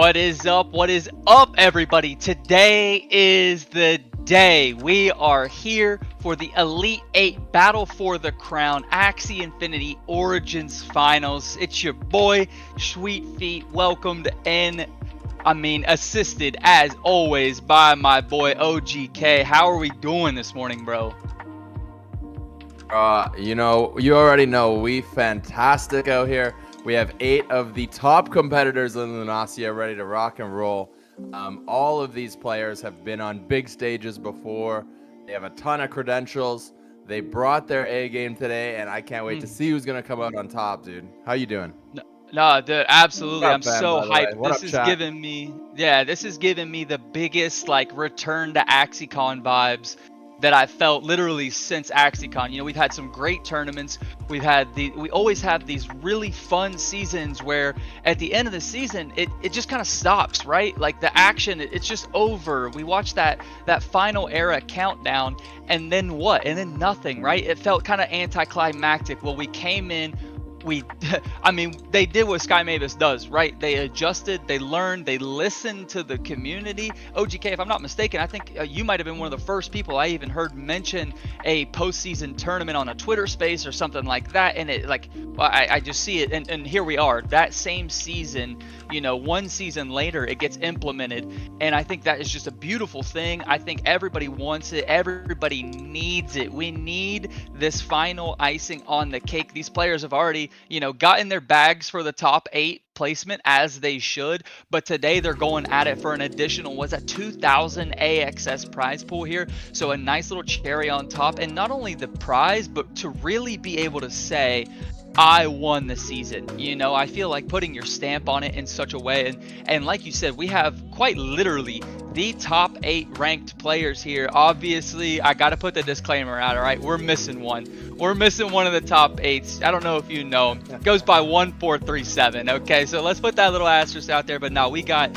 What is up? What is up, everybody? Today is the day. We are here for the Elite 8 Battle for the Crown Axie Infinity Origins Finals. It's your boy, Sweet Feet. Welcomed and assisted as always by my boy OGK. How are we doing this morning, bro? You already know we fantastic out here. We have 8 of the top competitors in Lunasia ready to rock and roll. All of these players have been on big stages before. They have a ton of credentials. They brought their A game today, and I can't wait to see who's gonna come out on top, dude. How you doing? No, dude, absolutely. I'm fan, so by the way? hyped. What This up, is chat? giving me, this is giving me the biggest return to AxieCon vibes that I felt literally since AxieCon. You know, we've had some great tournaments. We always have these really fun seasons where at the end of the season, it just kind of stops, right? Like the action, it's just over. We watch that final era countdown, and then what? And then nothing, right? It felt kind of anticlimactic. Well, we came in. They did what Sky Mavis does, right? They adjusted, they learned, they listened to the community. OGK, if I'm not mistaken, I think you might have been one of the first people I even heard mention a postseason tournament on a Twitter space or something like that. And I just see it. And here we are, that same season, one season later, it gets implemented. And I think that is just a beautiful thing. I think everybody wants it. Everybody needs it. We need this final icing on the cake. These players have already got in their bags for the top 8 placement, as they should, but today they're going at it for an additional 2,000 AXS prize pool here. So a nice little cherry on top, and not only the prize, but to really be able to say, I won the season. I feel like putting your stamp on it in such a way, and like you said, we have quite literally the top 8 ranked players here. Obviously, I got to put the disclaimer out, all right? We're missing one. We're missing one of the top 8s. I don't know if you know him. Goes by 1437, okay? So let's put that little asterisk out there, but no, we got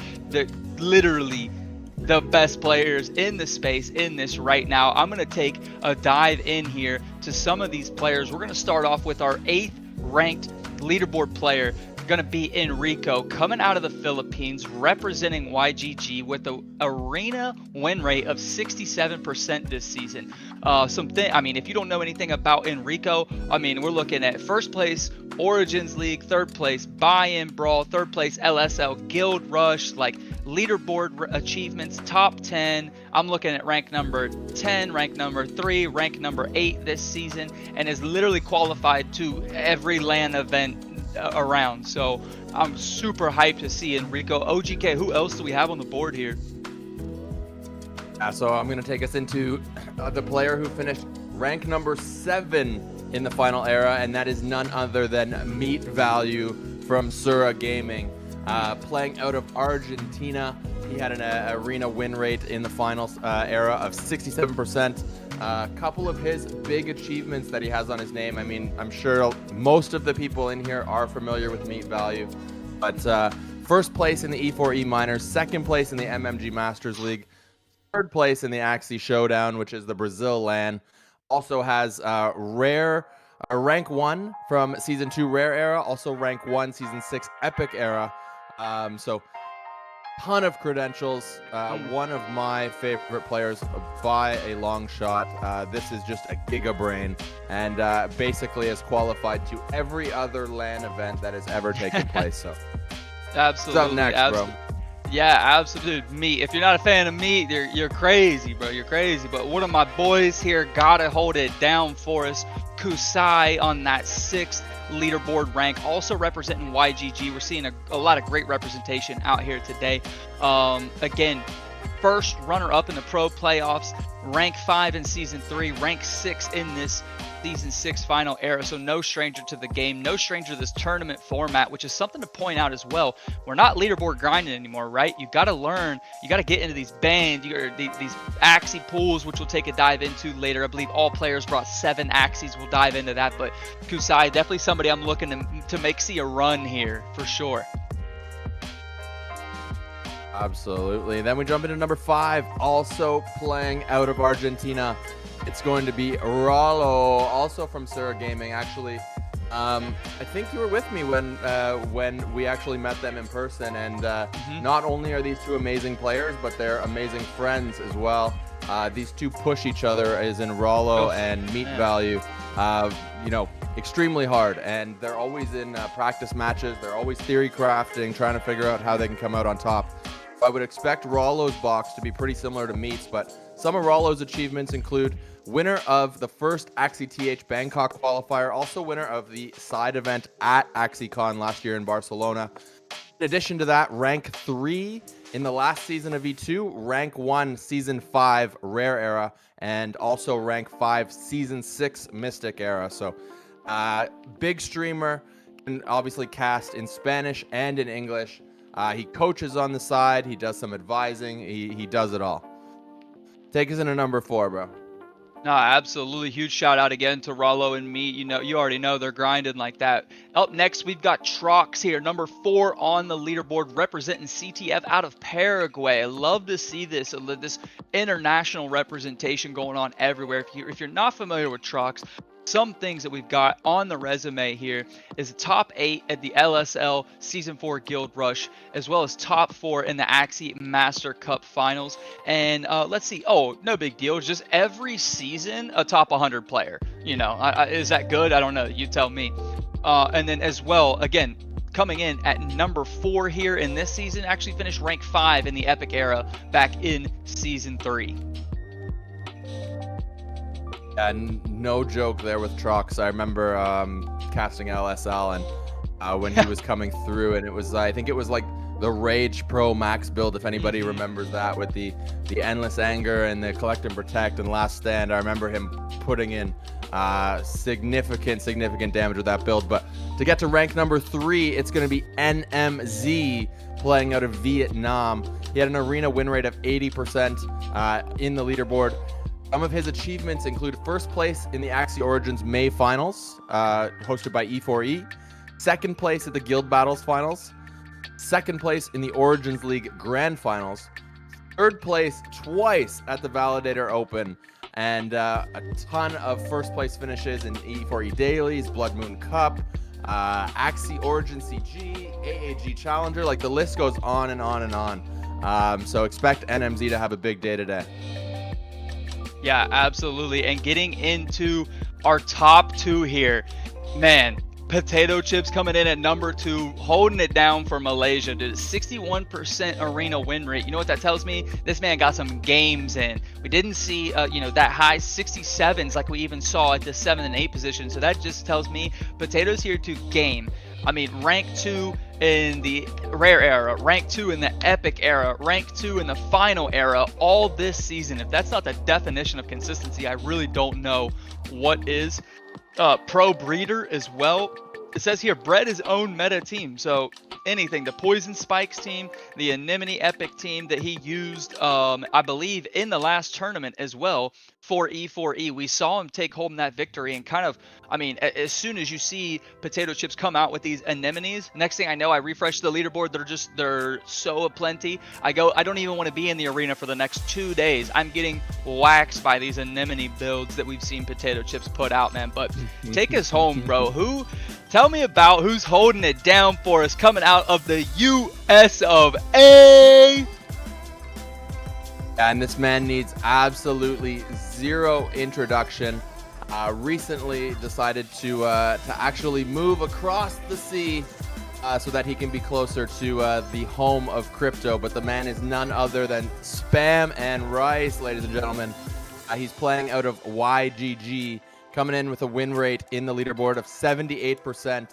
literally the best players in the space in this right now. I'm going to take a dive in here to some of these players. We're going to start off with our 8th ranked leaderboard player, going to be Enrico, coming out of the Philippines, representing YGG with an arena win rate of 67% this season. If you don't know anything about Enrico, we're looking at first place Origins League, third place Buy-In Brawl, third place LSL Guild Rush, leaderboard achievements, top 10. I'm looking at rank number 10, rank number 3, rank number 8 this season, and is literally qualified to every LAN event around. So I'm super hyped to see Enrico. OGK, who else do we have on the board here? So I'm going to take us into the player who finished rank number 7 in the final era, and that is none other than Meat Value from Sura Gaming. Playing out of Argentina, he had an arena win rate in the final era of 67%. A couple of his big achievements that he has on his name. I'm sure most of the people in here are familiar with Meat Value, but first place in the E4E Minors, second place in the MMG Masters League, third place in the Axie Showdown, which is the Brazil LAN. Also has rank 1 from Season 2 Rare Era, also rank 1 Season 6 Epic Era. So ton of credentials. One of my favorite players by a long shot. This is just a giga brain, and basically is qualified to every other LAN event that has ever taken place. So Absolutely. what's up next, bro? Yeah, absolutely. Meat. If you're not a fan of Meat, you're crazy, bro. You're crazy. But one of my boys here gotta hold it down for us. Kusai on that 6th leaderboard rank, also representing YGG. We're seeing a lot of great representation out here today. Again, first runner-up in the pro playoffs, rank 5 in season 3, rank 6 in this season 6 final era. So no stranger to the game, no stranger to this tournament format, which is something to point out as well. We're not leaderboard grinding anymore, right? You got to learn, you got to get into these bands, these Axie pools, which we'll take a dive into later. I believe all players brought 7 Axies. We'll dive into that, but Kusai, definitely somebody I'm looking to see a run here for sure. Absolutely. Then we jump into number 5, also playing out of Argentina. It's going to be Rallo, also from Sura Gaming. Actually, I think you were with me when we actually met them in person, and Mhm. not only are these two amazing players, but they're amazing friends as well. These two push each other, as in Rollo Oof, and Meat man. Value, extremely hard, and they're always in practice matches. They're always theory crafting, trying to figure out how they can come out on top. I would expect Rollo's box to be pretty similar to Meat's, but some of Rollo's achievements include winner of the first Axie TH Bangkok qualifier, also winner of the side event at AxieCon last year in Barcelona. In addition to that, rank 3 in the last season of E2, rank 1 season 5 rare era, and also rank 5 season 6 mystic era. So big streamer, can obviously cast in Spanish and in English. He coaches on the side, he does some advising, he does it all. Take us into number 4, bro. No, absolutely. Huge shout out again to Rollo and me. You already know they're grinding like that. Up next, we've got Trox here, number 4 on the leaderboard, representing CTF out of Paraguay. I love to see this international representation going on everywhere. If you're not familiar with Trox, some things that we've got on the resume here is the top 8 at the LSL Season 4 Guild Rush, as well as top 4 in the Axie Master Cup Finals. And let's see. Oh, no big deal. It's just every season a top 100 player. Is that good? I don't know. You tell me. And then as well, again, coming in at number 4 here in this season, actually finished rank 5 in the Epic era back in Season 3. And no joke there with Trox. I remember casting LSL, and when he was coming through, and I think it was like the Rage Pro Max build, if anybody remembers that, with the Endless Anger and the Collect and Protect and Last Stand. I remember him putting in significant damage with that build. But to get to rank number 3, it's going to be NMZ, playing out of Vietnam. He had an arena win rate of 80% in the leaderboard. Some of his achievements include first place in the Axie Origins May Finals, hosted by E4E, second place at the Guild Battles Finals, second place in the Origins League Grand Finals, third place twice at the Validator Open, and a ton of first place finishes in E4E Dailies, Blood Moon Cup, Axie Origin CG, AAG Challenger. Like, the list goes on and on and on. So expect NMZ to have a big day today. Yeah, absolutely. And getting into our top 2 here, man, Potato Chips coming in at number 2, holding it down for Malaysia. Dude, 61% arena win rate. You know what that tells me? This man got some games in. We didn't see, that high 67s like we even saw at the 7 and 8 position. So that just tells me Potato's here to game. I mean, rank 2 in the rare era, rank 2 in the epic era, rank 2 in the final era, all this season. If that's not the definition of consistency, I really don't know what is. Pro breeder as well. It says here, bred his own meta team. So anything, the Poison Spikes team, the Anemone Epic team that he used, I believe, in the last tournament as well for E4E. We saw him take home that victory, and kind of, I mean, as soon as you see Potato Chips come out with these anemones, next thing I know, I refresh the leaderboard. They're so aplenty. I don't even want to be in the arena for the next 2 days. I'm getting waxed by these anemone builds that we've seen Potato Chips put out, man. But take us home, bro. Tell me about who's holding it down for us coming out of the US of A. And this man needs absolutely zero introduction. Recently decided to actually move across the sea so that he can be closer to the home of crypto. But the man is none other than Spam and Rice, ladies and gentlemen. He's playing out of YGG, coming in with a win rate in the leaderboard of 78%.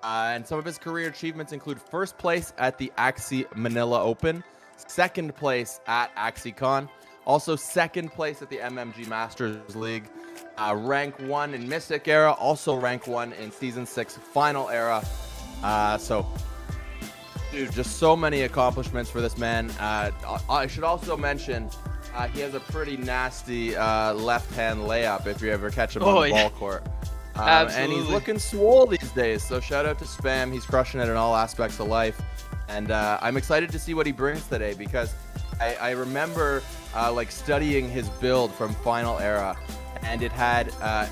And some of his career achievements include first place at the Axie Manila Open, second place at AxieCon, also second place at the MMG Masters League, rank 1 in Mystic era, also rank 1 in Season 6 Final era. So, dude, just so many accomplishments for this man. I should also mention he has a pretty nasty left-hand layup if you ever catch him on the ball court. And he's looking swole these days, so shout out to Spam. He's crushing it in all aspects of life. And I'm excited to see what he brings today, because I remember studying his build from Final Era, and it had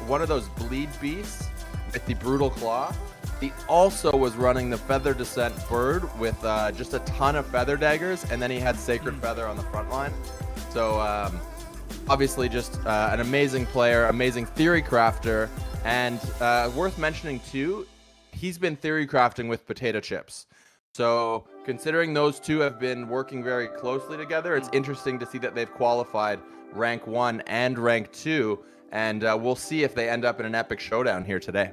one of those bleed beasts with the Brutal Claw. He also was running the Feather Descent Bird with just a ton of Feather Daggers, and then he had Sacred Feather on the front line. So obviously just an amazing player, amazing theory crafter, and worth mentioning too, he's been theory crafting with Potato Chips. So considering those two have been working very closely together, it's interesting to see that they've qualified rank 1 and rank 2, and we'll see if they end up in an epic showdown here today.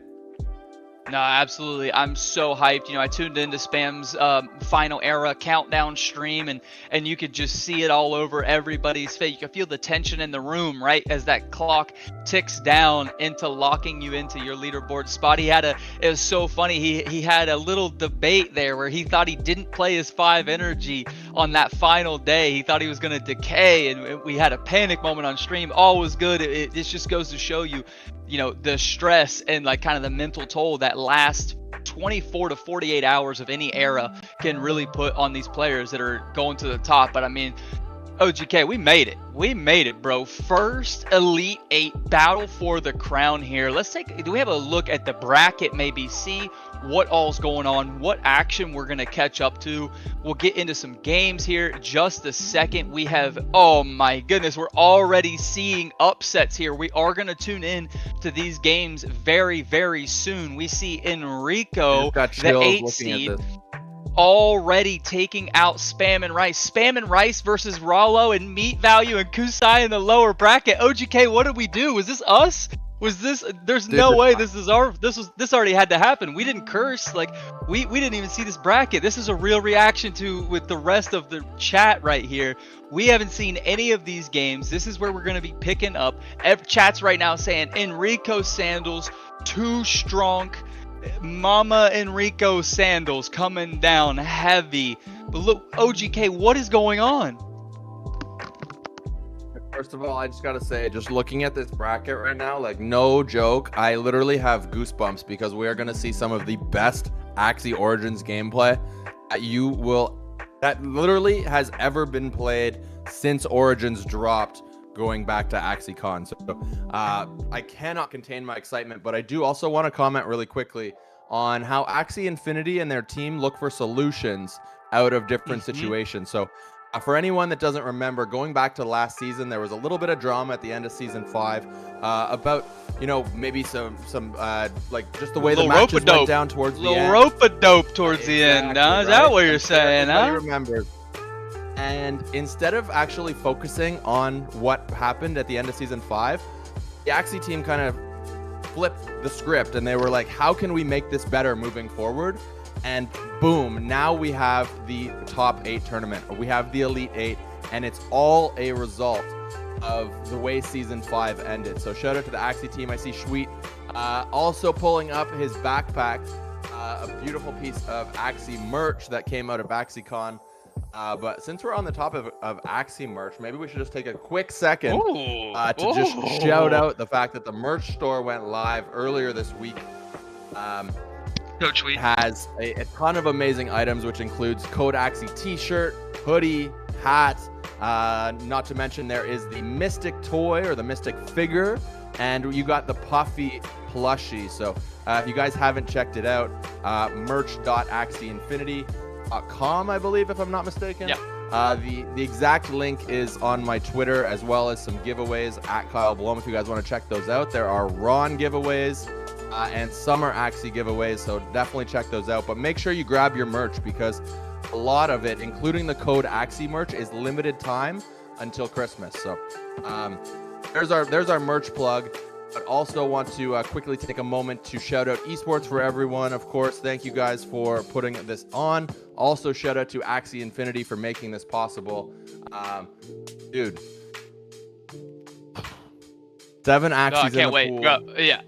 No, absolutely. I'm so hyped. You know, I tuned into Spam's final era countdown stream, and you could just see it all over everybody's face. You could feel the tension in the room, right, as that clock ticks down into locking you into your leaderboard spot. It was so funny. He had a little debate there where he thought he didn't play his 5 energy on that final day. He thought he was going to decay, and we had a panic moment on stream. All was good. This just goes to show you, you know, the stress and like kind of the mental toll that last 24 to 48 hours of any era can really put on these players that are going to the top. But I mean, OGK, we made it, bro. First Elite 8 battle for the crown here. Do we have a look at the bracket, maybe see what all's going on, what action we're going to catch up to. We'll get into some games here just a second. We have, oh my goodness, we're already seeing upsets here. We are going to tune in to these games very, very soon. We see Enrico, the 8 seed, already taking out Spam and Rice. Spam and Rice versus Rollo and Meat Value and Kusai in the lower bracket. OGK, what did we do? Was this us? Was this? There's no way this already had to happen. We didn't curse. Like we didn't even see this bracket. This is a real reaction to with the rest of the chat right here. We haven't seen any of these games. This is where we're going to be picking up. Chat's right now saying Enrico Sandals too strong. Mama Enrico Sandals coming down heavy. But look, OGK, what is going on? First of all, I just gotta say, just looking at this bracket right now, like no joke, I literally have goosebumps because we are gonna see some of the best Axie Origins gameplay that literally has ever been played since Origins dropped, going back to AxieCon. So I cannot contain my excitement, but I do also want to comment really quickly on how Axie Infinity and their team look for solutions out of different situations. So for anyone that doesn't remember, going back to last season, there was a little bit of drama at the end of season 5 about, you know, maybe some like just the way the matches went down towards the end. Rope-a-dope towards the end, huh? Is that what you're saying, huh? Remember. And instead of actually focusing on what happened at the end of season 5, the Axie team kind of flipped the script and they were like, how can we make this better moving forward? And boom, now we have the top 8 tournament. We have the Elite 8, and it's all a result of the way season 5 ended. So shout out to the Axie team. I see Schweet also pulling up his backpack, a beautiful piece of Axie merch that came out of AxieCon. But since we're on the top of Axie merch, maybe we should just take a quick second to just shout out the fact that the merch store went live earlier this week. Coach Wheat has a ton of amazing items, which includes Code Axie t-shirt, hoodie, hat. Not to mention there is the Mystic toy or the Mystic figure, and you got the Puffy plushie. So if you guys haven't checked it out, merch.axieinfinity.com, I believe, if I'm not mistaken. Yeah. The exact link is on my Twitter, as well as some giveaways at Kyle Blom. If you guys want to check those out, there are Ron giveaways and summer Axie giveaways, so definitely check those out. But make sure you grab your merch because a lot of it, including the Code Axie merch, is limited time until Christmas. So there's our merch plug. But also want to quickly take a moment to shout out Esports for Everyone. Of course, thank you guys for putting this on. Also, shout out to Axie Infinity for making this possible. Dude, 7 Axies I can't wait, pool. bro. Yeah,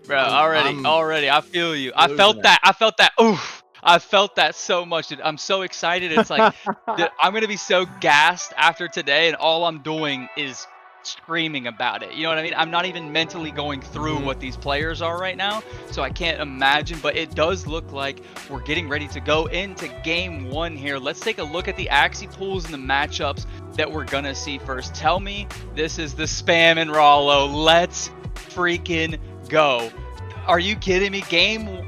bro. Already, I feel you. I felt that. Oof. I felt that so much, dude. I'm so excited. It's like I'm gonna be so gassed after today, and all I'm doing is screaming about it. You know what I mean? I'm not even mentally going through what these players are right now, so I can't imagine, but it does look like we're getting ready to go into game 1 here. Let's take a look at the Axie pools and the matchups that we're gonna see first. Tell me this is the Spam and Rollo. Let's freaking go. Are you kidding me?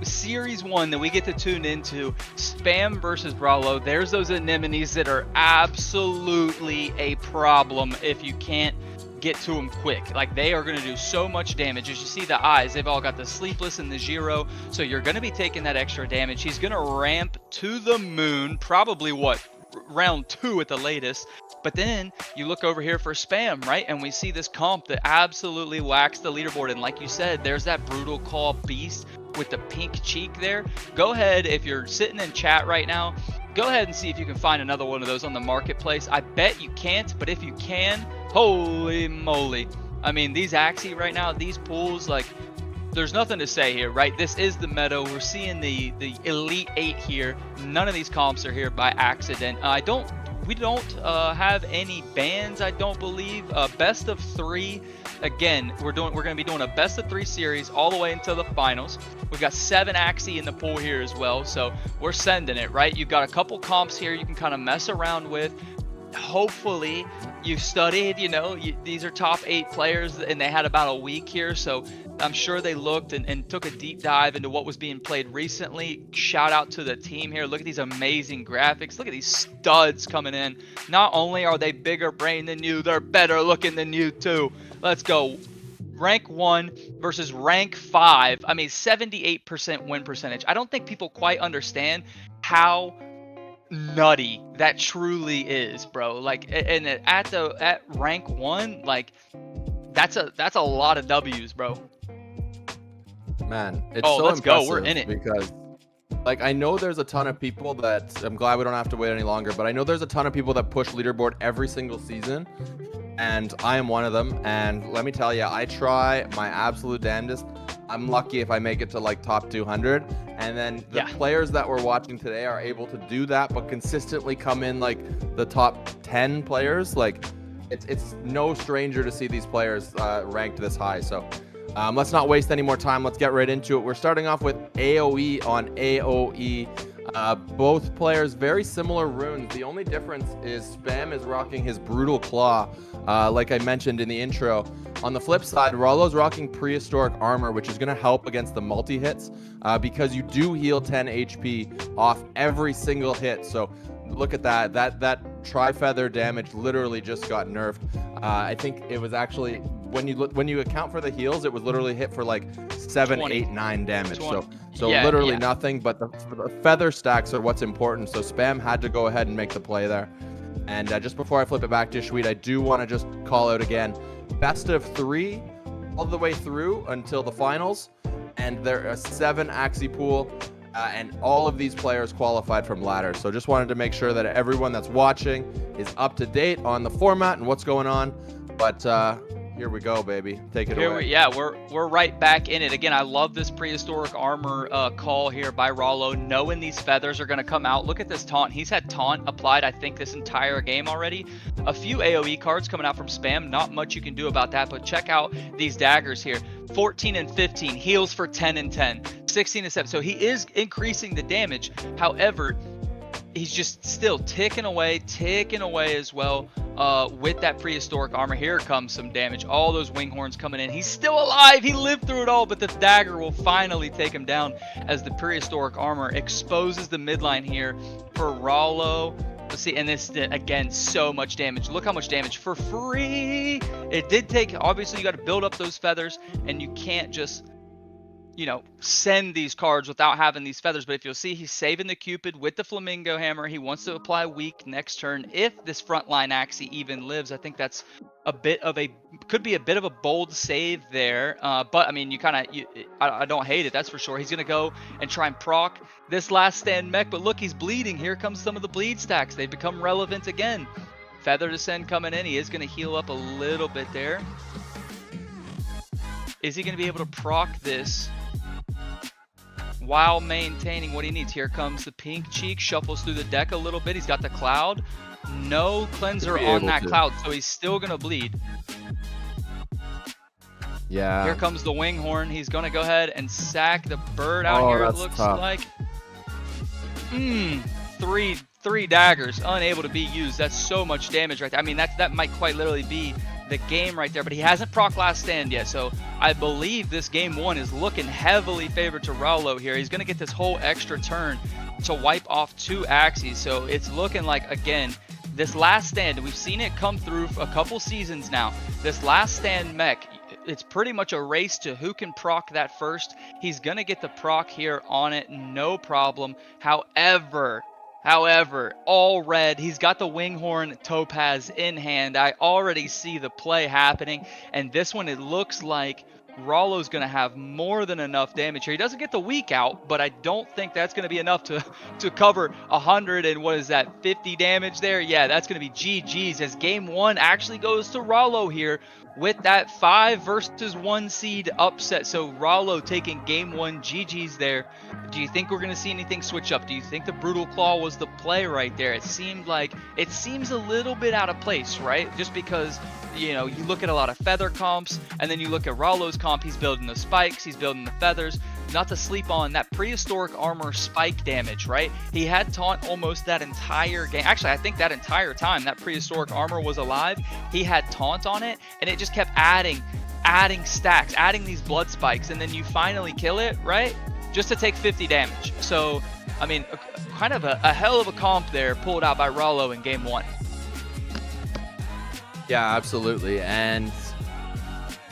Series 1 that we get to tune into, Spam versus Brawlo. There's those anemones that are absolutely a problem if you can't get to them quick. Like, they are going to do so much damage. As you see the eyes, they've all got the Sleepless and the Zero, so you're going to be taking that extra damage. He's going to ramp to the moon, probably what, round 2 at the latest. But then you look over here for Spam, right? And we see this comp that absolutely whacks the leaderboard. And like you said, there's that Brutal Claw Beast with the pink cheek there. Go ahead, if you're sitting in chat right now, go ahead and see if you can find another one of those on the marketplace. I bet you can't, but if you can, holy moly. I mean, these Axie right now, these pools, like, there's nothing to say here, right? This is the meta. We're seeing the Elite 8 here. None of these comps are here by accident. We don't have any bans, I don't believe. Best of 3. Again, we're going to be doing a best of 3 series all the way until the finals. We've got 7 Axie in the pool here as well, so we're sending it, right? You've got a couple comps here you can kind of mess around with. Hopefully you've studied, these are top 8 players and they had about a week here, so I'm sure they looked and took a deep dive into what was being played recently. Shout out to the team here. Look at these amazing graphics. Look at these studs coming in. Not only are they bigger brain than you, they're better looking than you too. Let's go. Rank 1 versus rank 5. I mean, 78% win percentage. I don't think people quite understand how nutty that truly is, bro. Like, and at rank 1, like, that's a lot of W's, bro. Man, it's so let's impressive. Go. We're in it. Because, like, I know there's a ton of people that, I'm glad we don't have to wait any longer, but I know there's a ton of people that push leaderboard every single season, and I am one of them. And let me tell you, I try my absolute damnedest. I'm lucky if I make it to like top 200, and then the players that we're watching today are able to do that, but consistently come in like the top 10 players. Like, it's no stranger to see these players ranked this high. So let's not waste any more time. Let's get right into it. We're starting off with AoE on AoE. Both players very similar runes. The only difference is Spam is rocking his Brutal Claw, like I mentioned in the intro. On the flip side, Rollo's rocking Prehistoric Armor, which is going to help against the multi-hits because you do heal 10 HP off every single hit. So look at that. That Tri-Feather damage literally just got nerfed. I think it was actually, when you account for the heals, it was literally hit for like 7, 20. 8, 9 damage. 20. So literally nothing, but the feather stacks are what's important. So Spam had to go ahead and make the play there. And just before I flip it back to Sweet, I do want to just call out again, best of 3 all the way through until the finals. And there are 7 Axie pool, and all of these players qualified from ladder. So just wanted to make sure that everyone that's watching is up to date on the format and what's going on. But here we go, baby. Take it away. We're right back in it. Again, I love this Prehistoric Armor call here by Rollo, knowing these feathers are going to come out. Look at this taunt. He's had taunt applied, I think, this entire game already. A few AoE cards coming out from Spam. Not much you can do about that, but check out these daggers here. 14 and 15, heals for 10 and 10, 16 and 7. So he is increasing the damage. However, he's just still ticking away as well with that Prehistoric Armor. Here comes some damage. All those wing horns coming in. He's still alive. He lived through it all, but the dagger will finally take him down as the Prehistoric Armor exposes the midline here for Rollo. Let's see, and this did, again, so much damage. Look how much damage for free. It did take, obviously, you got to build up those feathers, and you can't just, send these cards without having these feathers. But if you'll see, he's saving the Cupid with the Flamingo Hammer. He wants to apply weak next turn if this frontline Axie even lives. I think that's could be a bit of a bold save there. But I mean, I don't hate it, that's for sure. He's gonna go and try and proc this last stand mech, but look, he's bleeding. Here comes some of the bleed stacks. They become relevant again. Feather Descent coming in. He is gonna heal up a little bit there. Is he gonna be able to proc this while maintaining what he needs? Here comes the pink cheek, shuffles through the deck a little bit. He's got the cloud. No cleanser on that cloud, so he's still gonna bleed. Yeah. Here comes the wing horn. He's gonna go ahead and sack the bird out here. It looks tough. like three daggers unable to be used. That's so much damage right there. I mean, that might quite literally be the game right there, but he hasn't proc last stand yet. So I believe this game 1 is looking heavily favored to Rallo here. He's going to get this whole extra turn to wipe off 2 Axies. So it's looking like, again, this last stand, we've seen it come through for a couple seasons now. This last stand mech, it's pretty much a race to who can proc that first. He's going to get the proc here on it, no problem. However, all red, he's got the Winghorn Topaz in hand. I already see the play happening, and this one, it looks like Rallo's going to have more than enough damage here. He doesn't get the weak out, but I don't think that's going to be enough to cover 100 and what is that, 50 damage there? Yeah, that's going to be GG's as game 1 actually goes to Rallo here with that 5 versus 1 seed upset. So Rallo taking game 1, GG's there. Do you think we're going to see anything switch up? Do you think the Brutal Claw was the play right there? It seems a little bit out of place, right? Just because, you know, you look at a lot of feather comps, and then you look at Rallo's comp, he's building the spikes, he's building the feathers. Not to sleep on that prehistoric armor spike damage, right? He had taunt almost that entire game. Actually, I think that entire time that prehistoric armor was alive, he had taunt on it, and it just kept adding stacks, adding these blood spikes, and then you finally kill it, right? Just to take 50 damage. So, I mean, kind of a hell of a comp there pulled out by Rallo in game 1. Yeah, absolutely. And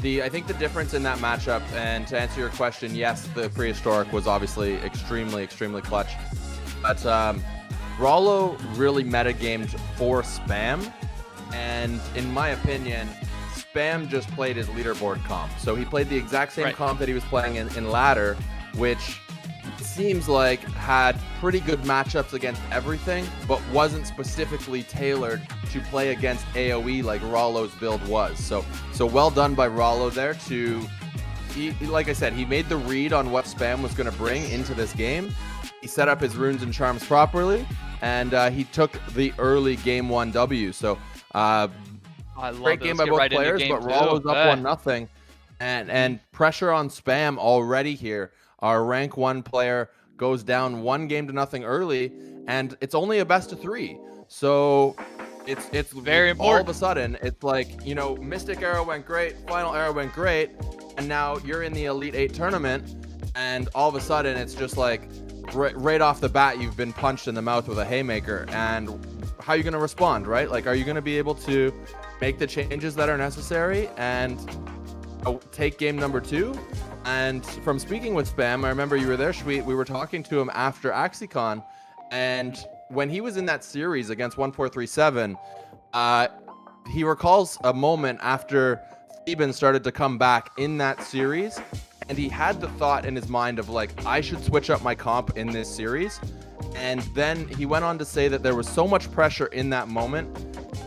I think the difference in that matchup, and to answer your question, yes, the prehistoric was obviously extremely clutch. But Rallo really metagamed for spam. And in my opinion, spam just played his leaderboard comp. So he played the exact same comp that he was playing in ladder, which seems like had pretty good matchups against everything, but wasn't specifically tailored to play against AoE like Rallo's build was. So well done by Rallo there like I said, he made the read on what spam was going to bring into this game. He set up his runes and charms properly, and he took the early game 1 W. So great game by both players, but Rallo's up 1-0, and pressure on spam already here. Our rank 1 player goes down 1 game to nothing early, and it's only a best of 3. So it's very important. All of a sudden, it's like, you know, Mystic Era went great, Final Era went great, and now you're in the Elite 8 tournament, and all of a sudden it's just like right off the bat you've been punched in the mouth with a haymaker. And how are you going to respond, right? Like, are you going to be able to make the changes that are necessary and take game number 2? And from speaking with Spam, I remember you were there, Shweet. We were talking to him after AxieCon, and when he was in that series against 1437, he recalls a moment after Theban started to come back in that series, and he had the thought in his mind of like, I should switch up my comp in this series. And then he went on to say that there was so much pressure in that moment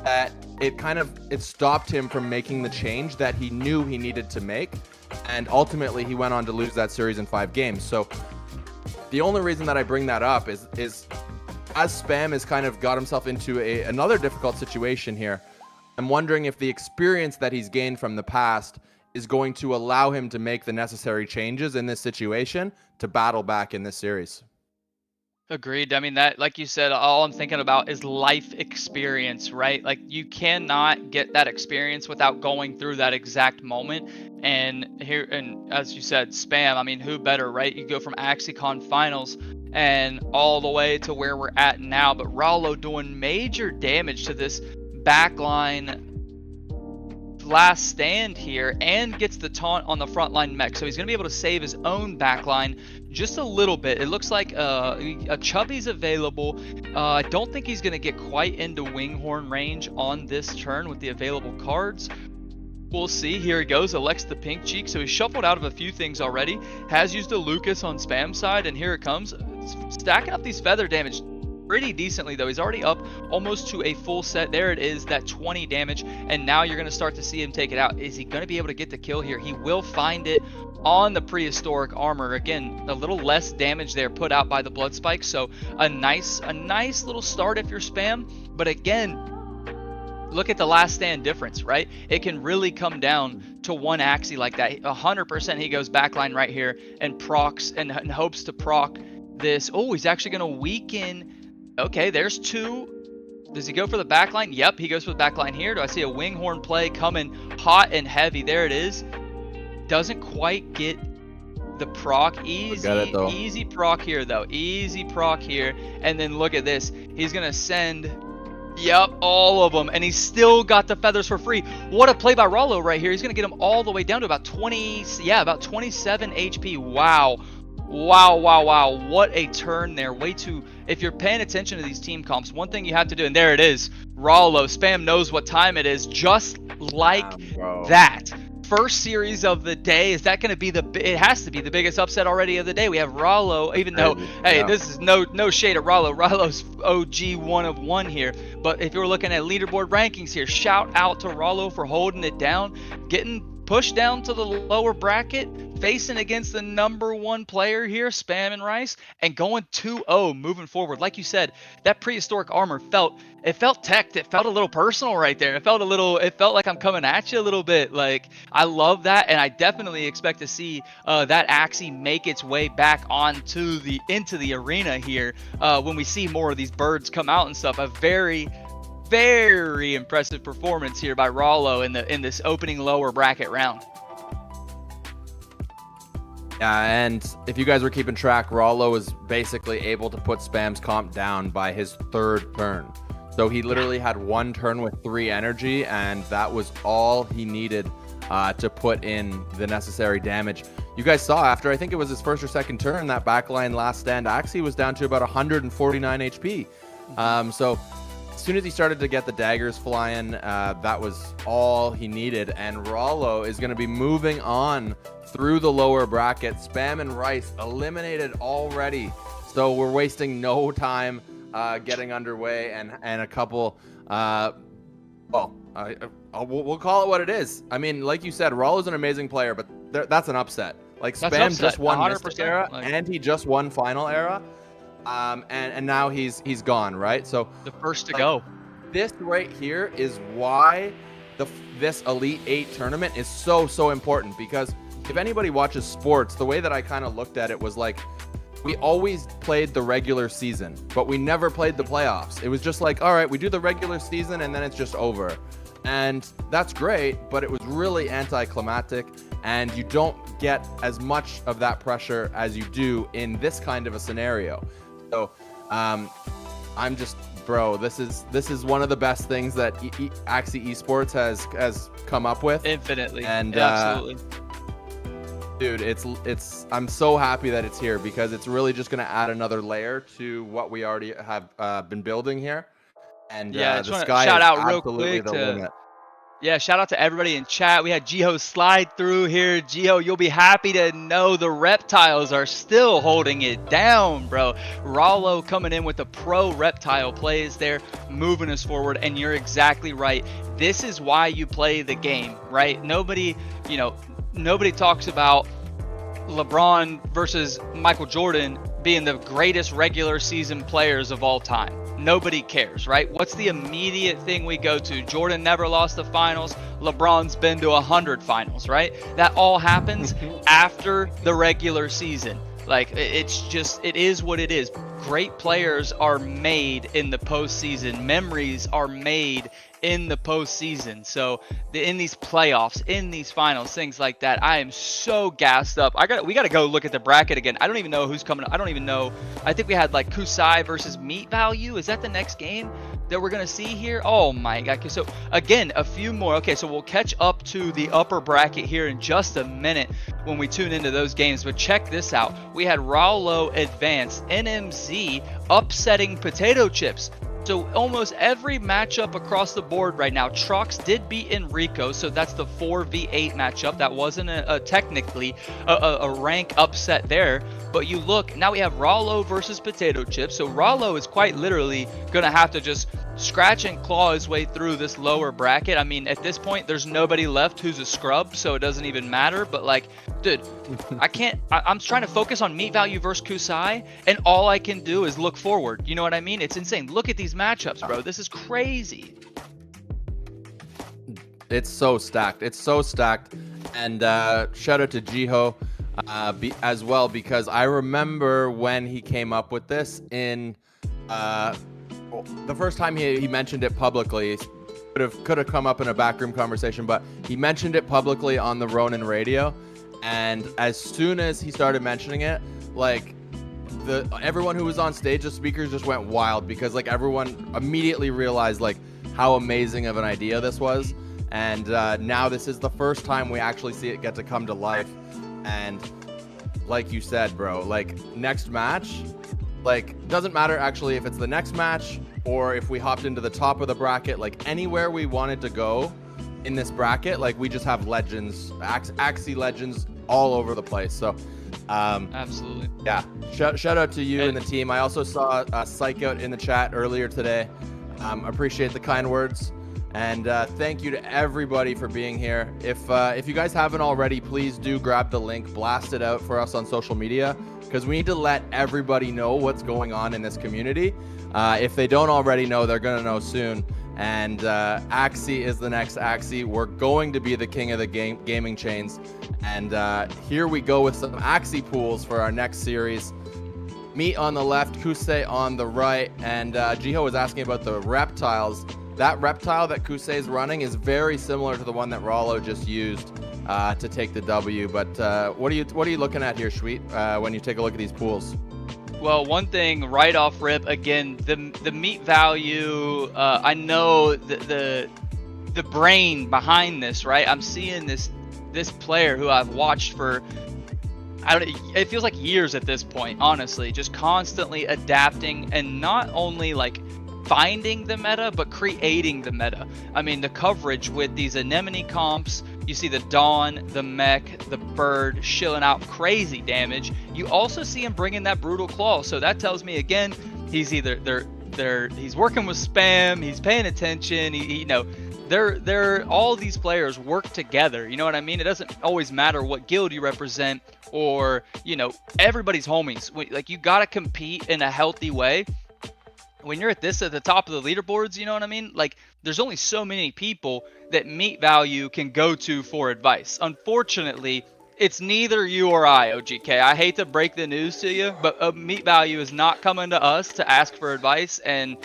that it stopped him from making the change that he knew he needed to make. And ultimately, he went on to lose that series in 5 games. So the only reason that I bring that up is as Spam has kind of got himself into another difficult situation here, I'm wondering if the experience that he's gained from the past is going to allow him to make the necessary changes in this situation to battle back in this series. Agreed. I mean, that, like you said, all I'm thinking about is life experience, right? Like, you cannot get that experience without going through that exact moment. And here, and as you said, Spam, I mean, who better, right? You go from AxieCon finals and all the way to where we're at now, but Rallo doing major damage to this backline last stand here and gets the taunt on the frontline mech. So he's going to be able to save his own backline just a little bit. It looks like a Chubby's available. I don't think he's going to get quite into Winghorn range on this turn with the available cards. We'll see. Here he goes, Alex the Pink Cheek. So he's shuffled out of a few things already. Has used a Lucas on Spam side, and here it comes. Stacking up these feather damage pretty decently though. He's already up almost to a full set. There it is, that 20 damage, and now you're going to start to see him take it out. Is he going to be able to get the kill here? He will find it on the prehistoric armor. Again, a little less damage there put out by the blood spike, so a nice little start if you're Spam. But again, look at the last stand difference, right? It can really come down to one Axie like that. 100% he goes backline right here and procs and hopes to proc this. Oh, he's actually going to weaken. Okay, there's 2 Does he go for the backline? Yep, he goes for the backline here. Do I see a winghorn play coming hot and heavy? There it is. Doesn't quite get the proc. Easy proc here, though. Easy proc here. And then look at this. He's going to send, yep, all of them. And he's still got the feathers for free. What a play by Rollo right here. He's going to get them all the way down to about 27 HP. Wow. Wow. What a turn there. Way too, if you're paying attention to these team comps, one thing you have to do, and there it is, Rollo, Spam knows what time it is, just like that. First series of the day. Is that going to be it has to be the biggest upset already of the day. We have Rollo, even though, hey, this is no shade at Rollo. Rollo's OG 1 of 1 here. But if you're looking at leaderboard rankings here, shout out to Rollo for holding it down, getting pushed down to the lower bracket, facing against the #1 player here, Spam and Rice, and going 2-0 moving forward. Like you said, that prehistoric armor felt teched. It felt a little personal right there. It felt like I'm coming at you a little bit. Like, I love that, and I definitely expect to see that Axie make its way back into the arena here when we see more of these birds come out and stuff. A very impressive performance here by Rollo in this opening lower bracket round. Yeah, and if you guys were keeping track, Rollo was basically able to put Spam's comp down by his 3rd turn. So he literally had 1 turn with 3 energy, and that was all he needed to put in the necessary damage. You guys saw after, I think it was his 1st or 2nd turn, that backline last stand Axie was down to about 149 HP. So as soon as he started to get the daggers flying, that was all he needed. And Rollo is going to be moving on through the lower bracket. Spam and Rice eliminated already. So we're wasting no time getting underway. And a couple, we'll call it what it is. I mean, like you said, Rollo's an amazing player, but that's an upset. Like, Spam just won Mystic Era, and he just won Final Era. And now he's gone, right? So the first to go. This right here is why this Elite 8 tournament is so important, because if anybody watches sports, the way that I kind of looked at it was like, we always played the regular season, but we never played the playoffs. It was just like, all right, we do the regular season and then it's just over. And that's great, but it was really anticlimactic, and you don't get as much of that pressure as you do in this kind of a scenario. So I'm just, bro, this is one of the best things that Axie Esports has come up with. Infinitely. And absolutely. Dude, it's I'm so happy that it's here, because it's really just going to add another layer to what we already have been building here. And yeah, the sky shout is out real absolutely quick the limit. Yeah, shout out to everybody in chat. We had Jiho slide through here. Jiho, you'll be happy to know the reptiles are still holding it down, bro. Rollo coming in with the pro reptile plays there, moving us forward. And you're exactly right. This is why you play the game, right? Nobody talks about LeBron versus Michael Jordan being the greatest regular season players of all time. Nobody cares, right? What's the immediate thing we go to? Jordan never lost the finals. LeBron's been to 100 finals, right? That all happens after the regular season. Like, it is what it is. Great players are made in the postseason. Memories are made in the postseason. So in these playoffs, in these finals, things like that, I am so gassed up. We got to go look at the bracket again. I don't even know who's coming. I don't even know. I think we had like Kusai versus Meat Value. Is that the next game that we're going to see here? Oh my God. So again, a few more. Okay, so we'll catch up to the upper bracket here in just a minute when we tune into those games. But check this out. We had Rollo advance, NMZ upsetting Potato Chips. So almost every matchup across the board right now. Trox did beat Enrico, so that's the 4v8 matchup. That wasn't technically a rank upset there. But you look, now we have Rollo versus Potato Chips. So Rollo is quite literally going to have to just scratch and claw his way through this lower bracket. I mean, at this point, there's nobody left who's a scrub, so it doesn't even matter. But like, dude, I'm trying to focus on Meat Value versus Kusai, and all I can do is look forward. You know what I mean? It's insane. Look at these matchups, bro. This is crazy. It's so stacked. It's so stacked. And shout out to Jiho as well, because I remember when he came up with this in the first time he mentioned it publicly, could have come up in a backroom conversation, but he mentioned it publicly on the Ronin radio, and as soon as he started mentioning it, like everyone who was on stage, the speakers just went wild, because like everyone immediately realized like how amazing of an idea this was, and now this is the first time we actually see it get to come to life. And like you said, bro, like next match, like doesn't matter actually if it's the next match or if we hopped into the top of the bracket, like anywhere we wanted to go in this bracket, like we just have legends, Axie legends all over the place. So absolutely, yeah, shout out to you and the team. I also saw Psych out in the chat earlier today. Appreciate the kind words, and thank you to everybody for being here. If you guys haven't already, please do grab the link, blast it out for us on social media, because we need to let everybody know what's going on in this community. If they don't already know, they're gonna know soon. And Axie is the next Axie. We're going to be the king of the gaming chains. And here we go with some Axie pools for our next series. Meat on the left, Kusai on the right. And Jiho was asking about the reptiles. That reptile that Kusai is running is very similar to the one that Rollo just used to take the W. But what are you looking at here, Sweet, when you take a look at these pools? Well, one thing right off rip, again, the meat value, I know the brain behind this, right? I'm seeing this player who I've watched for, it feels like years at this point, honestly, just constantly adapting, and not only like finding the meta, but creating the meta. I mean, the coverage with these anemone comps, you see the Dawn, the Mech, the Bird shilling out crazy damage. You also see him bringing that Brutal Claw, so that tells me again, he's either he's working with spam, he's paying attention, they're all these players work together, you know what I mean? It doesn't always matter what guild you represent, or everybody's homies. Like, you gotta compete in a healthy way. When you're at the top of the leaderboards, you know what I mean? Like, there's only so many people that meat value can go to for advice. Unfortunately, it's neither you or I, OGK. I hate to break the news to you, but meat value is not coming to us to ask for advice. And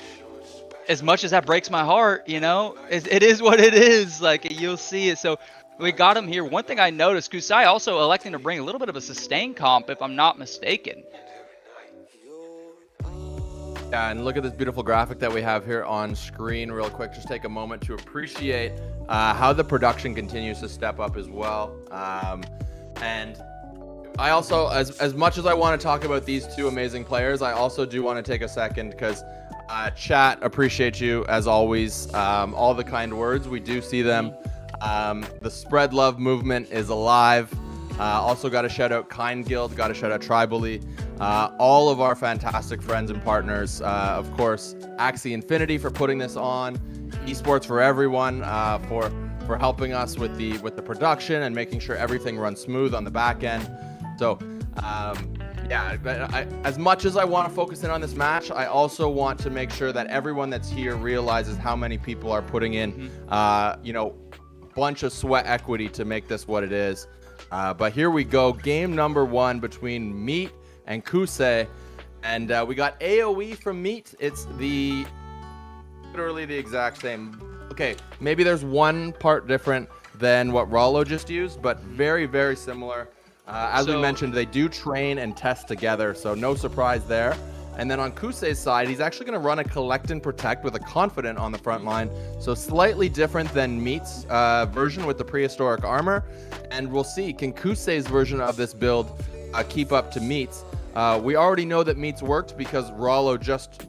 as much as that breaks my heart, it is what it is. Like, you'll see it. So we got him here. One thing I noticed, Kusai also electing to bring a little bit of a sustain comp, if I'm not mistaken. Yeah, and look at this beautiful graphic that we have here on screen real quick. Just take a moment to appreciate how the production continues to step up as well. And I also, as much as I want to talk about these two amazing players, I also do want to take a second, because chat, appreciate you as always. All the kind words, we do see them. The spread love movement is alive. Also got to shout out Kind Guild, got to shout out Tribally, all of our fantastic friends and partners. Of course, Axie Infinity for putting this on, Esports for Everyone for helping us with the production and making sure everything runs smooth on the back end. So yeah, as much as I want to focus in on this match, I also want to make sure that everyone that's here realizes how many people are putting in bunch of sweat equity to make this what it is. But here we go, game number 1 between Meat and Kusai, and we got AoE from Meat. It's literally the exact same. Okay, maybe there's one part different than what Rollo just used, but very, very similar. As we mentioned, they do train and test together, so no surprise there. And then on Kusai's side, he's actually going to run a Collect and Protect with a Confident on the front line. So slightly different than Meat's version with the Prehistoric Armor. And we'll see, can Kusai's version of this build keep up to Meat's? We already know that Meat's worked because Rollo just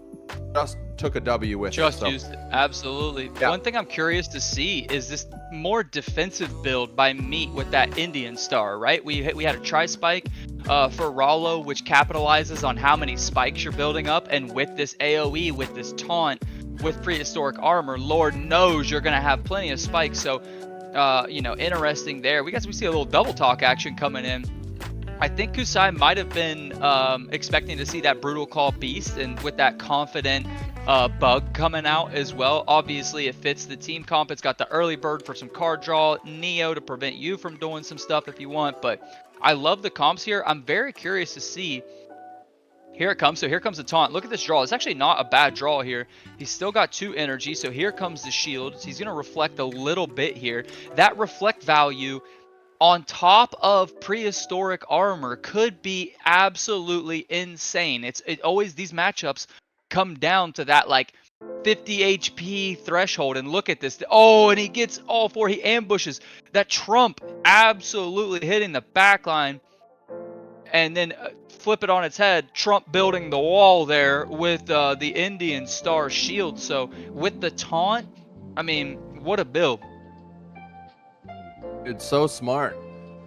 took a W with it. Used it, absolutely. Yeah. One thing I'm curious to see is this more defensive build by Meat with that Indian star, right? We had a Tri-Spike for Rollo, which capitalizes on how many spikes you're building up, and with this AoE, with this taunt, with Prehistoric Armor, Lord knows you're going to have plenty of spikes. So, interesting there. We see a little double talk action coming in. I think Kusai might have been expecting to see that Brutal Claw Beast, and with that Confident bug coming out as well. Obviously, it fits the team comp. It's got the early bird for some card draw, Neo to prevent you from doing some stuff if you want. But I love the comps here. I'm very curious to see Here it comes. So here comes the taunt. Look at this draw. It's actually not a bad draw here. He's still got 2 energy. So here comes the shield. So he's going to reflect a little bit here. That reflect value on top of prehistoric armor could be absolutely insane. It always, these matchups come down to that like 50 HP threshold. And look at this. Oh, and he gets all 4. He ambushes. That Trump absolutely hitting the back line. And then flip it on its head, Trump building the wall there with the Indian Star shield. So with the taunt, I mean, what a build. It's so smart.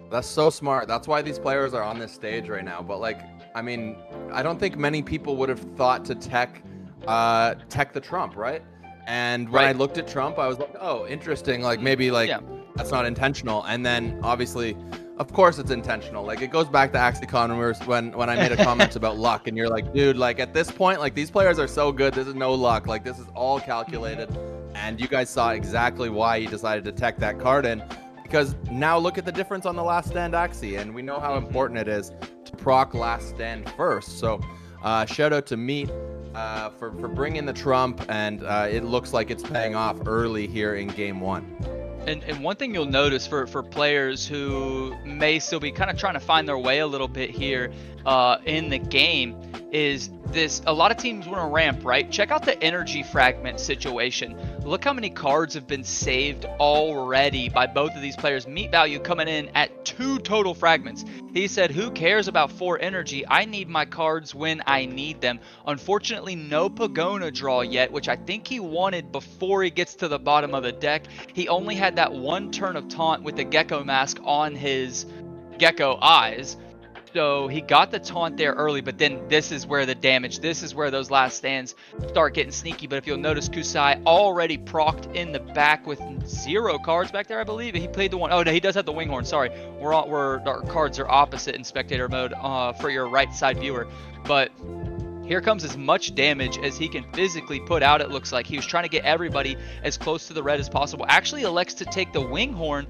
That's so smart. That's why these players are on this stage right now. But like, I mean, I don't think many people would have thought to tech the Trump, right? And when I looked at Trump, I was like, oh, interesting. Like maybe like that's not intentional. And then obviously, of course it's intentional. Like it goes back to Axie when I made a comment about luck, and you're like, dude, like at this point, like these players are so good. This is no luck. Like this is all calculated. And you guys saw exactly why he decided to tech that card in, because now look at the difference on the last stand Axie, and we know how important it is to proc last stand first. So shout out to Meat for bringing the Trump, and it looks like it's paying off early here in game 1. And one thing you'll notice for players who may still be kind of trying to find their way a little bit here in the game is this: a lot of teams want to ramp, right? Check out the energy fragment situation. Look how many cards have been saved already by both of these players. Meat value coming in at 2 total fragments. He said, who cares about 4 energy? I need my cards when I need them. Unfortunately, no Pagona draw yet, which I think he wanted before he gets to the bottom of the deck. He only had that 1 turn of taunt with the Gecko mask on his Gecko eyes. So he got the taunt there early, but then this is where the damage, this is where those last stands start getting sneaky. But if you'll notice, Kusai already procced in the back with 0 cards back there, I believe. He played the one. Oh, no, he does have the Winghorn. Sorry. Our cards are opposite in spectator mode for your right side viewer. But here comes as much damage as he can physically put out, it looks like. He was trying to get everybody as close to the red as possible. Actually elects to take the Winghorn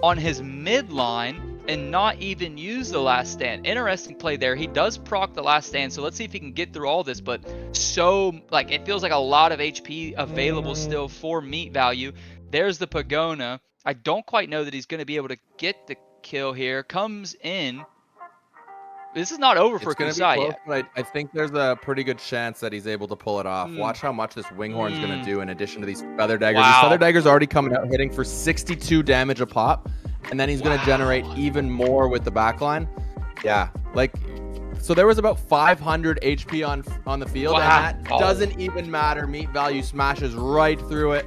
on his midline and not even use the last stand. Interesting play there. He does proc the last stand, so let's see if he can get through all this. But so, like, it feels like a lot of HP available still for Meat value. There's the Pagona. I don't quite know that he's going to be able to get the kill here. Comes in. This is not over for Kusai yet. But I think there's a pretty good chance that he's able to pull it off. Watch how much this Winghorn's going to do in addition to these Feather Daggers. Wow. These Feather Daggers already coming out hitting for 62 damage a pop. And then he's going to generate even more with the backline. Yeah, like, so there was about 500 HP on the field, and that doesn't even matter. Meat value smashes right through it.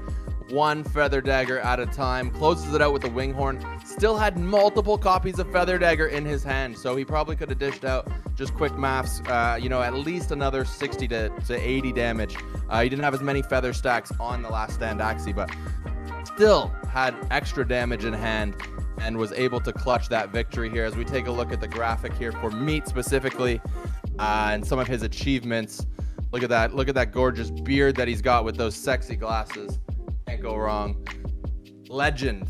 1 Feather Dagger at a time, closes it out with the Winghorn. Still had multiple copies of Feather Dagger in his hand, so he probably could have dished out, just quick maths, you know, at least another 60 to 80 damage. He didn't have as many feather stacks on the last stand Axie, but still had extra damage in hand and was able to clutch that victory here. As we take a look at the graphic here for Meat specifically, and some of his achievements. Look at that gorgeous beard that he's got with those sexy glasses. Can't go wrong. Legend.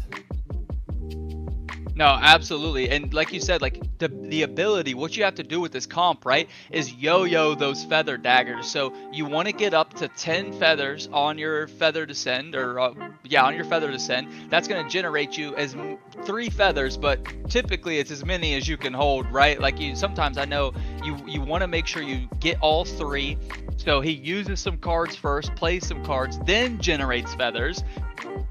No, absolutely. And like you said, like the ability, what you have to do with this comp, right, is yo-yo those Feather Daggers. So you want to get up to 10 feathers on your Feather Descend, or on your Feather Descend. That's going to generate you as 3 feathers, but typically it's as many as you can hold, right? Like sometimes I know you want to make sure you get all 3. So he uses some cards first, plays some cards, then generates feathers,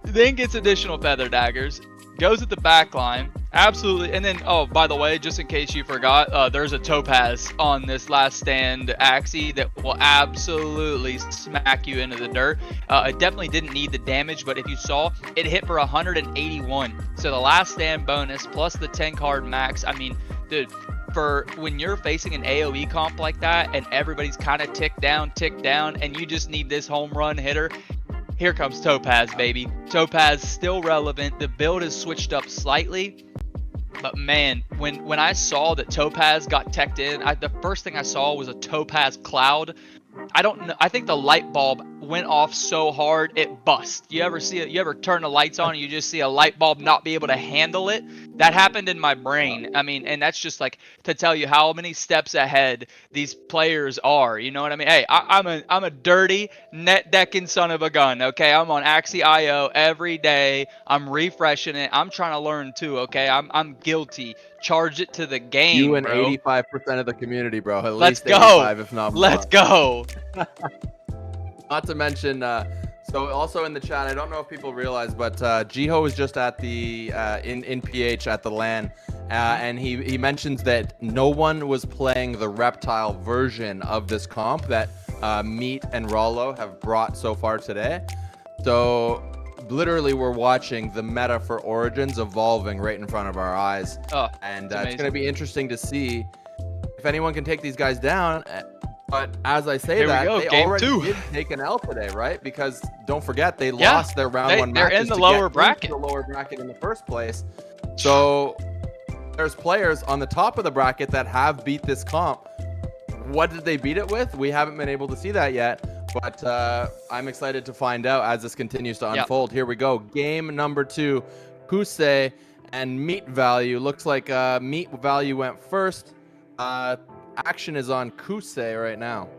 then gets additional Feather Daggers, goes at the back line, absolutely. And then, oh, by the way, just in case you forgot, there's a Topaz on this last stand Axie that will absolutely smack you into the dirt. It definitely didn't need the damage, but if you saw, it hit for 181. So the last stand bonus plus the 10 card max, I mean, dude, for when you're facing an AoE comp like that and everybody's kind of tick down, and you just need this home run hitter, here comes Topaz, baby. Topaz still relevant. The build is switched up slightly, but man, when I saw that Topaz got teched in, the first thing I saw was a Topaz cloud. I don't know. I think the light bulb went off so hard it bust. You ever turn the lights on and you just see a light bulb not be able to handle it? That happened in my brain. I mean, and that's just like to tell you how many steps ahead these players are. You know what I mean? Hey, I'm a dirty net decking son of a gun. Okay, I'm on Axie IO every day. I'm refreshing it. I'm trying to learn too. Okay, I'm guilty. Charge it to the game, You and bro. 85% of the community, bro. At Let's least go. 85, if not more. Let's go. Not to mention, so also in the chat, I don't know if people realize, but Jiho was just at the in PH at the LAN, and he mentions that no one was playing the reptile version of this comp that Meat and Rollo have brought so far today. So literally, we're watching the meta for Origins evolving right in front of our eyes, and it's going to be interesting to see if anyone can take these guys down. But as I say that, they already did take an L today, right? Because don't forget, they lost their round one matches. They're in the lower bracket. The lower bracket in the first place. So there's players on the top of the bracket that have beat this comp. What did they beat it with? We haven't been able to see that yet. But I'm excited to find out as this continues to unfold. Here we go. Game number 2, Kusai and Meat Value. Looks like Meat Value went first. Action is on Kusai right now.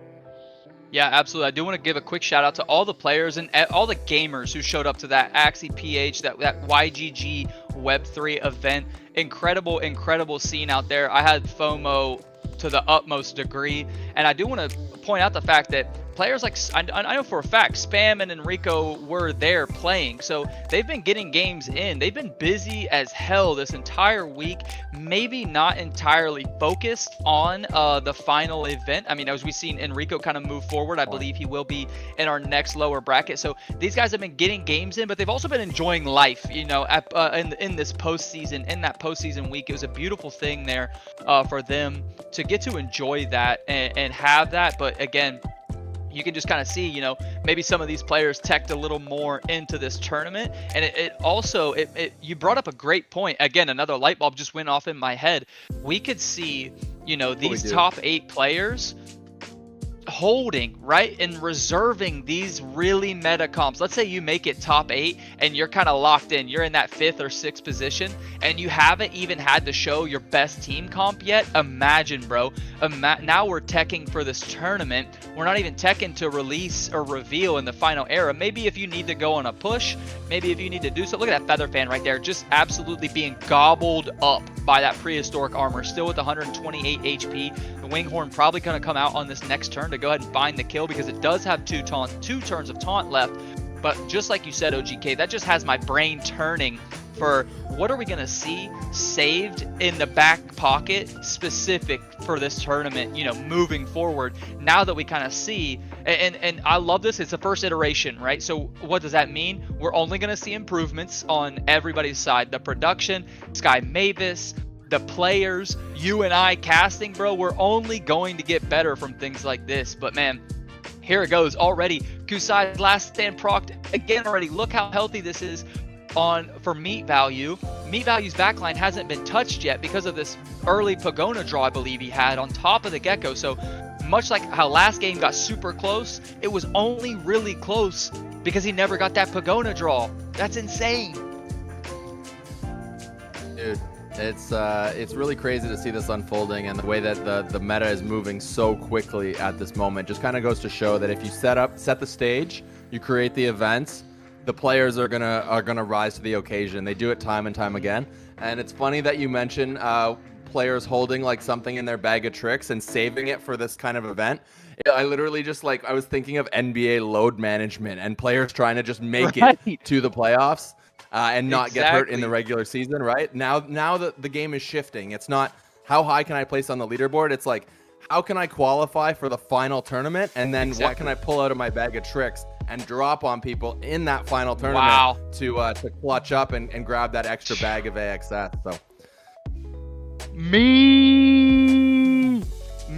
Yeah, absolutely. I do want to give a quick shout out to all the players and all the gamers who showed up to that Axie PH, that YGG Web3 event. Incredible scene out there. I had FOMO to the utmost degree, and I do want to point out the fact that players like, I know for a fact, Spam and Enrico were there playing, so they've been getting games in. They've been busy as hell this entire week, maybe not entirely focused on the final event. I mean, as we've seen Enrico kind of move forward, I believe he will be in our next lower bracket. So these guys have been getting games in, but they've also been enjoying life, you know, in this postseason, in that postseason week. It was a beautiful thing there for them to get to enjoy that and have that. But again, you can just kind of see, you know, maybe some of these players teched a little more into this tournament. And it also, you brought up a great point. Again, another light bulb just went off in my head. We could see, you know, these top 8 players holding, right, and reserving these really meta comps. Let's say you make it top 8 and you're kind of locked in. You're in that 5th or 6th position and you haven't even had to show your best team comp yet. Imagine, bro. Now we're teching for this tournament. We're not even teching to release or reveal in the final era. Maybe if you need to go on a push, maybe if you need to do so. Look at that feather fan right there, just absolutely being gobbled up by that prehistoric armor, still with 128 HP. The Winghorn probably going to come out on this next turn to go ahead and find the kill, because it does have two turns of taunt left. But just like you said, OGK, that just has my brain turning for what are we going to see saved in the back pocket specific for this tournament, you know, moving forward, now that we kind of see. And I love this. It's the first iteration, right? So what does that mean? We're only going to see improvements on everybody's side. The production, Sky Mavis, the players, you and I casting, bro, we're only going to get better from things like this. But man, here it goes already. Kusai's last stand procced again already. Look how healthy this is for Meat Value. Meat Value's backline hasn't been touched yet because of this early Pagona draw I believe he had on top of the Gecko. So much like how last game got super close, it was only really close because he never got that Pagona draw. That's insane. Dude, it's really crazy to see this unfolding, and the way that the meta is moving so quickly at this moment just kind of goes to show that if you set the stage, you create the events, the players are gonna rise to the occasion. They do it time and time again. And it's funny that you mention players holding like something in their bag of tricks and saving it for this kind of event. I literally just I was thinking of NBA load management and players trying to just make it to the playoffs and not get hurt in the regular season, right? Now the game is shifting. It's not how high can I place on the leaderboard. It's like, how can I qualify for the final tournament? And then what can I pull out of my bag of tricks and drop on people in that final tournament to clutch up and grab that extra bag of AXS. So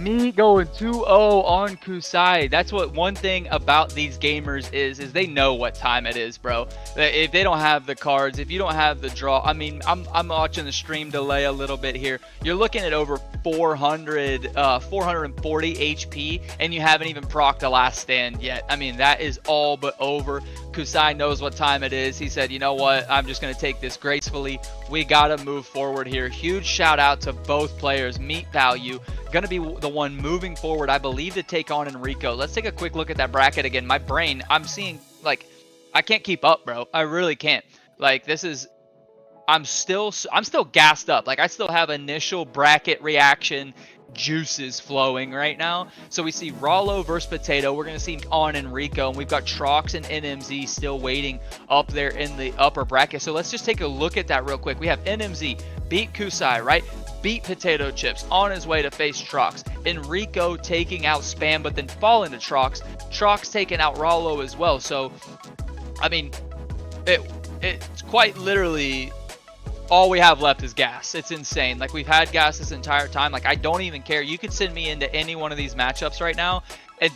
Me going 2-0 on Kusai. That's what one thing about these gamers is they know what time it is, bro. If they don't have the cards, if you don't have the draw, I mean, I'm watching the stream delay a little bit here. You're looking at over 440 HP, and you haven't even procced the last stand yet. I mean, that is all but over. Kusai knows what time it is. He said, you know what? I'm just going to take this gracefully. We got to move forward here. Huge shout out to both players. Meat Value going to be the one moving forward, I believe, to take on Enrico. Let's take a quick look at that bracket again. My brain, I'm seeing, like, I can't keep up, bro. I really can't. Like, this is, I'm still gassed up. Like, I still have initial bracket reaction juices flowing right now. So we see Rollo versus Potato. We're going to see on Enrico, and we've got Trox and NMZ still waiting up there in the upper bracket. So let's just take a look at that real quick. We have NMZ beat Kusai, right? Beat Potato Chips on his way to face Trox. Enrico taking out Spam, but then falling to Trox. Trox taking out Rollo as well. So, I mean, it's quite literally all we have left is gas. It's insane. Like, we've had gas this entire time. Like, I don't even care. You could send me into any one of these matchups right now and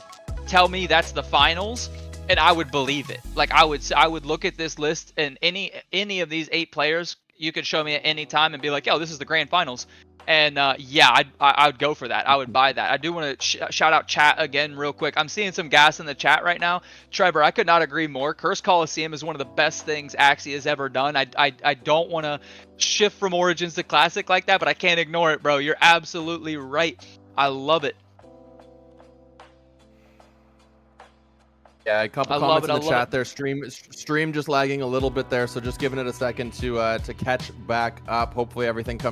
tell me that's the finals, and I would believe it. Like, I would look at this list, and any of these 8 players you could show me at any time and be like, yo, this is the grand finals. And yeah, I would go for that. I would buy that. I do want to shout out chat again real quick. I'm seeing some gas in the chat right now. Trevor, I could not agree more. Curse Coliseum is one of the best things Axie has ever done. I don't want to shift from Origins to Classic like that, but I can't ignore it, bro. You're absolutely right. I love it. Yeah, a couple comments in the chat there. Stream just lagging a little bit there, so just giving it a second to catch back up. Hopefully everything comes